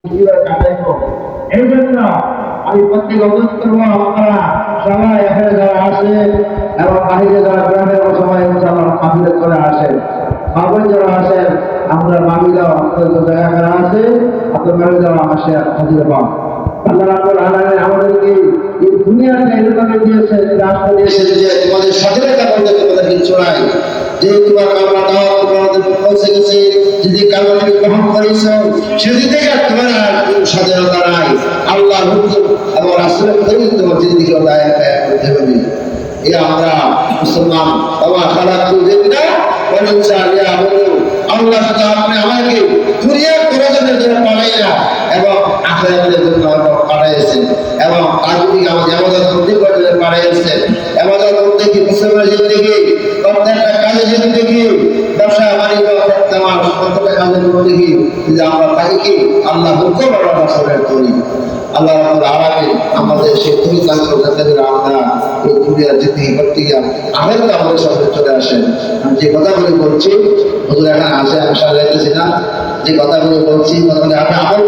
কিভাবে কাটাইবো। এই জন্য আমি প্রত্যেক অনুরোধ করবো, আপনারা সবাই এখানে যারা আসে এবং বাহিরে যারা গ্রামের সবাই মাহফিলে করে আসেন, মাহফিল যারা আসেন, আমরা মাহফিলাও আপনাদের জায়গা আছে, আপনার মাহফিলাও আসে হাজির হন। আল্লাহ রাব্বুল আলামিন আমাদেরকে এই দুনিয়াতে এরকম দিয়েছে, রাষ্ট্র দিয়েছে যে তোমাদের স্বাধীনতা বলতে তোমাদেরকে চড়াই, যে তোমার কামনা দাওয়া তোমাদের পৌঁছে গেছে, যদি কামনা তুমি গ্রহণ করেছ সেদিন থেকে আর তোমার আর স্বাধীনতা নাই। আল্লাহ হুকুম এবং রাসূলের তরিকা তোমার জিন্দেগি দায়ের করতে হবে। এ আমরা মুসলমান বাবা খালাকু জিন্দা ওয়ালিসা ইয়াবুদু, আল্লাহ শুধু আপনি আমাকে দুনিয়ার প্রয়োজনের জন্য পাঠাইয়া এবং আখিরাতের জন্য পাঠাইছেন, এবং আজকে আমাদের ইবাদত করতে জন্য পাঠাইছেন। ইবাদত করতে কি মুসলমানের জিন্দেগি, প্রত্যেকটা কাজে জিন্দেগি, ব্যবসা বাণিজ্য আমার প্রত্যেকটা কাজের জিন্দেগি যদি আমরা থাকি কি আল্লাহ হুকুম এবং রাসূলের তরিকা, আল্লাহ রাব্বুল আলামিন আমাদের সেই তরিকা করতে আমরা এই দুনিয়ার জিন্দেগি করতে গিয়ে আমের তো আমাদের সাথে চলে আসেন। আমি যে কথাগুলি বলছি হুজুর এখন আসে আমি সাজাইতেছি না, যে কথাগুলি বলছি কথাগুলি আমি আমল